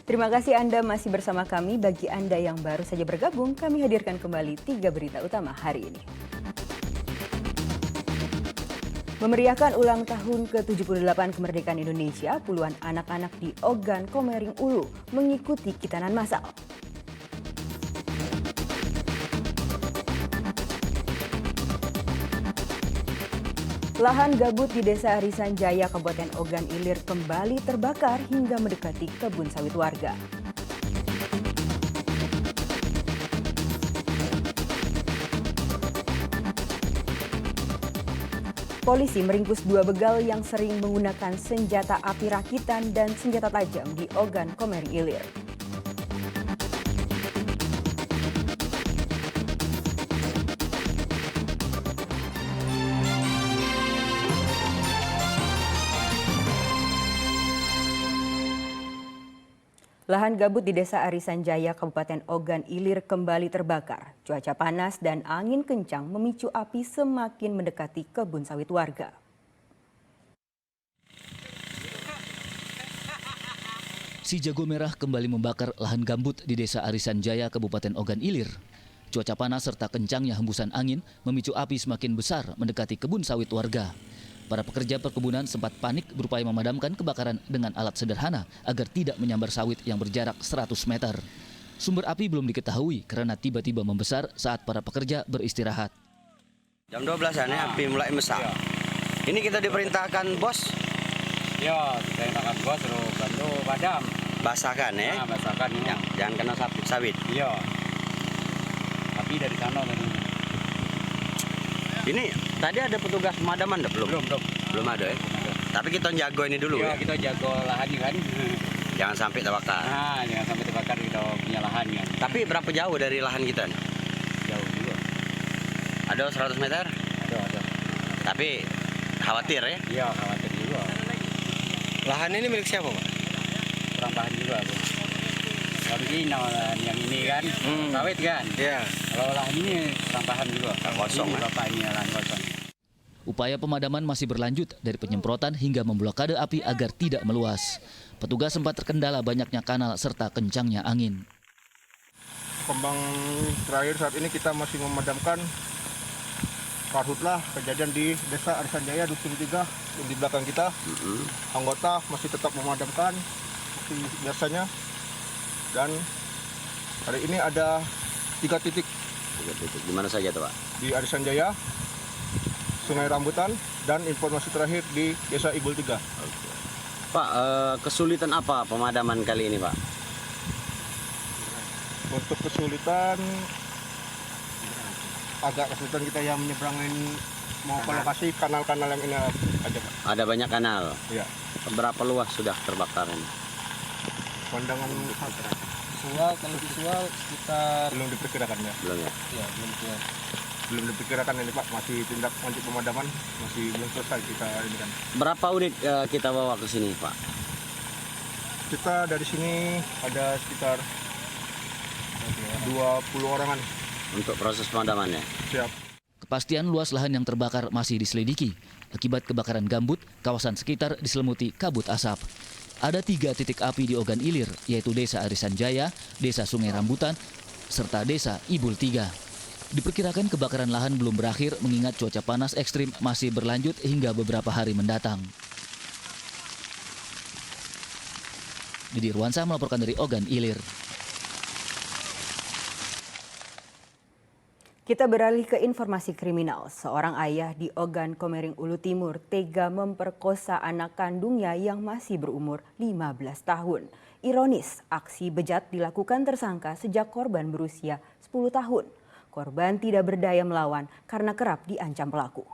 Terima kasih Anda masih bersama kami. Bagi Anda yang baru saja bergabung, kami hadirkan kembali 3 berita utama hari ini. Memeriahkan ulang tahun ke-78 kemerdekaan Indonesia, puluhan anak-anak di Ogan Komering Ulu mengikuti kitanan massal. Lahan gabut di Desa Arisan Jaya, Kabupaten Ogan Ilir kembali terbakar hingga mendekati kebun sawit warga. Polisi meringkus 2 begal yang sering menggunakan senjata api rakitan dan senjata tajam di Ogan Komering Ilir. Lahan gabut di Desa Arisan Jaya, Kabupaten Ogan Ilir kembali terbakar. Cuaca panas dan angin kencang memicu api semakin mendekati kebun sawit warga. Si jago merah kembali membakar lahan gambut di Desa Arisan Jaya, Kabupaten Ogan Ilir. Cuaca panas serta kencangnya hembusan angin memicu api semakin besar mendekati kebun sawit warga. Para pekerja perkebunan sempat panik berupaya memadamkan kebakaran dengan alat sederhana agar tidak menyambar sawit yang berjarak 100 meter. Sumber api belum diketahui karena tiba-tiba membesar saat para pekerja beristirahat. Jam 12-an ya, api mulai mesak. Ini kita diperintahkan bos? Ya, diperintahkan bos suruh bantu padam. Basahkan ya? Basahkan ya. Jangan kena sawit. Iya. Api dari sana tadi. Ini tadi ada petugas pemadaman dah belum? Belum ada ya? Tapi kita jago ini dulu ya? Kita jago lahannya kan. Jangan sampai terbakar. Nah, jangan sampai terbakar, kita punya lahan kan. Tapi berapa jauh dari lahan kita? Jauh juga. Ada 100 meter? Ada. Tapi khawatir ya? Iya, khawatir juga. Lahan ini milik siapa Pak? Kurang bahan juga. Kalau ini yang ini kan, sawit kan. Iya. Kalau lahan ini kurang bahan juga. Kosong. Ini bapak ini lahan kosong. Upaya pemadaman masih berlanjut dari penyemprotan hingga memblokade api agar tidak meluas. Petugas sempat terkendala banyaknya kanal serta kencangnya angin. Kembang terakhir saat ini kita masih memadamkan karhutlah kejadian di Desa Arisan Jaya, Dusun 3 di belakang kita. Anggota masih tetap memadamkan seperti biasanya. Dan hari ini ada 3 titik. 3 titik. Di mana saja tuh Pak? Di Arisan Jaya, Sungai Rambutan, dan informasi terakhir di Desa Ibul 3. Oke. Pak, kesulitan apa pemadaman kali ini Pak? Untuk kesulitan, agak kesulitan kita yang menyeberangin mau ke lokasi kanal-kanal yang ini aja Pak. Ada banyak kanal? Iya. Berapa luas sudah terbakar ini? Pandangan Visual sekitar belum diperkirakan ya. Belum ya? ya belum. Belum diperkirakan ini Pak, masih tindak lanjut pemadaman, masih belum selesai kita ini kan. Berapa unit kita bawa ke sini Pak? Kita dari sini ada sekitar 20 orangan. Untuk proses pemadamannya? Siap. Kepastian luas lahan yang terbakar masih diselidiki. Akibat kebakaran gambut, kawasan sekitar diselimuti kabut asap. Ada 3 titik api di Ogan Ilir, yaitu Desa Arisan Jaya, Desa Sungai Rambutan, serta Desa Ibul 3. Diperkirakan kebakaran lahan belum berakhir mengingat cuaca panas ekstrim masih berlanjut hingga beberapa hari mendatang. Didi Ruansa melaporkan dari Ogan Ilir. Kita beralih ke informasi kriminal. Seorang ayah di Ogan Komering Ulu Timur tega memperkosa anak kandungnya yang masih berumur 15 tahun. Ironis, aksi bejat dilakukan tersangka sejak korban berusia 10 tahun. Korban tidak berdaya melawan karena kerap diancam pelaku.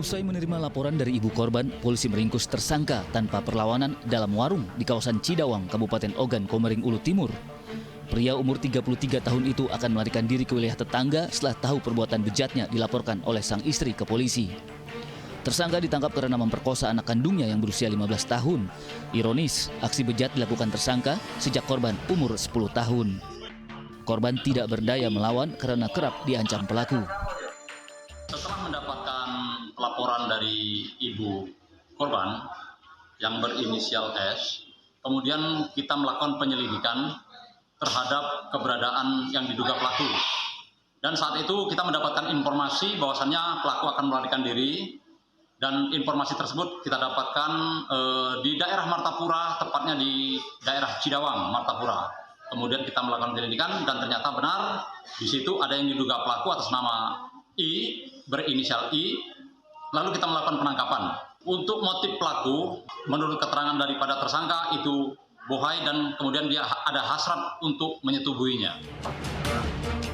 Usai menerima laporan dari ibu korban, polisi meringkus tersangka tanpa perlawanan dalam warung di kawasan Cidawang, Kabupaten Ogan Komering Ulu Timur. Pria umur 33 tahun itu akan melarikan diri ke wilayah tetangga setelah tahu perbuatan bejatnya dilaporkan oleh sang istri ke polisi. Tersangka ditangkap karena memperkosa anak kandungnya yang berusia 15 tahun. Ironis, aksi bejat dilakukan tersangka sejak korban umur 10 tahun. Korban tidak berdaya melawan karena kerap diancam pelaku. Setelah mendapatkan laporan dari ibu korban, yang berinisial S. Kemudian kita melakukan penyelidikan terhadap keberadaan yang diduga pelaku. Dan saat itu kita mendapatkan informasi bahwasannya pelaku akan melarikan diri. Dan informasi tersebut kita dapatkan di daerah Martapura, tepatnya di daerah Cidawang, Martapura. Kemudian kita melakukan penyelidikan dan ternyata benar di situ ada yang diduga pelaku atas nama I, berinisial I. Lalu kita melakukan penangkapan. Untuk motif pelaku, menurut keterangan daripada tersangka itu bohai dan kemudian dia ada hasrat untuk menyetubuhinya.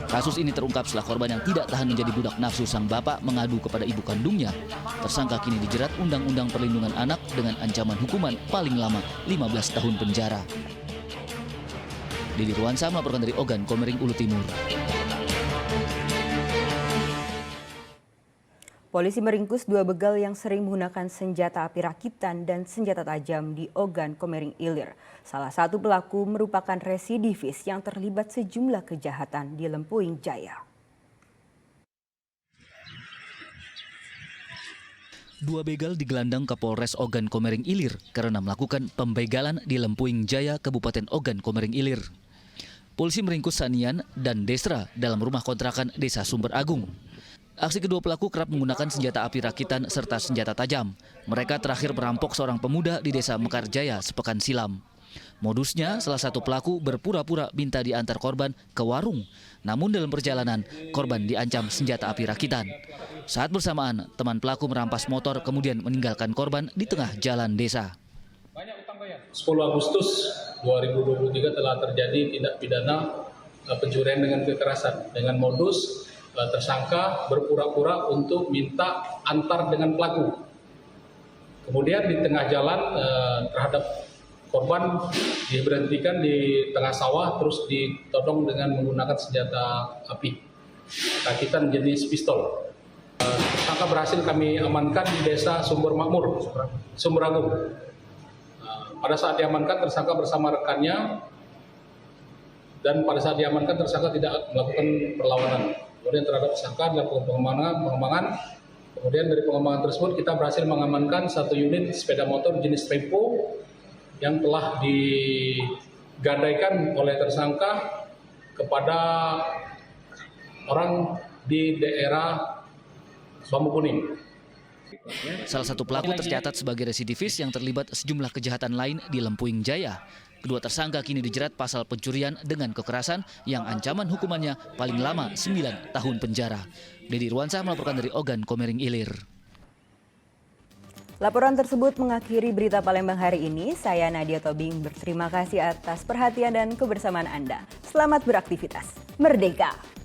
Kasus ini terungkap setelah korban yang tidak tahan menjadi budak nafsu sang bapak mengadu kepada ibu kandungnya. Tersangka kini dijerat Undang-Undang Perlindungan Anak dengan ancaman hukuman paling lama 15 tahun penjara. Didi Ruansa melaporkan dari Ogan, Komering Ulu Timur. Polisi meringkus 2 begal yang sering menggunakan senjata api rakitan dan senjata tajam di Ogan, Komering Ilir. Salah satu pelaku merupakan residivis yang terlibat sejumlah kejahatan di Lempuing Jaya. 2 begal digelandang ke Polres Ogan, Komering Ilir karena melakukan pembegalan di Lempuing Jaya, Kabupaten Ogan, Komering Ilir. Polisi meringkus Sanian dan Desra dalam rumah kontrakan Desa Sumber Agung. Aksi kedua pelaku kerap menggunakan senjata api rakitan serta senjata tajam. Mereka terakhir merampok seorang pemuda di Desa Mekarjaya sepekan silam. Modusnya, salah satu pelaku berpura-pura minta diantar korban ke warung. Namun dalam perjalanan, korban diancam senjata api rakitan. Saat bersamaan, teman pelaku merampas motor kemudian meninggalkan korban di tengah jalan desa. 10 Agustus 2023 telah terjadi tindak pidana pencurian dengan kekerasan dengan modus tersangka berpura-pura untuk minta antar dengan pelaku. Kemudian di tengah jalan terhadap korban diberhentikan di tengah sawah terus ditodong dengan menggunakan senjata api rakitan jenis pistol. Tersangka berhasil kami amankan di Desa Sumber Makmur, Sumber Agung. Pada saat diamankan tersangka bersama rekannya dan pada saat diamankan tersangka tidak melakukan perlawanan. Kemudian terhadap tersangka dilakukan pengembangan. Kemudian dari pengembangan tersebut kita berhasil mengamankan 1 unit sepeda motor jenis Tempo yang telah digadaikan oleh tersangka kepada orang di daerah Bambu Kuning. Salah satu pelaku tercatat sebagai residivis yang terlibat sejumlah kejahatan lain di Lempuing Jaya. Kedua tersangka kini dijerat pasal pencurian dengan kekerasan yang ancaman hukumannya paling lama 9 tahun penjara. Didi Ruansa melaporkan dari Ogan, Komering Ilir. Laporan tersebut mengakhiri berita Palembang hari ini. Saya Nadia Tobing berterima kasih atas perhatian dan kebersamaan Anda. Selamat beraktivitas. Merdeka!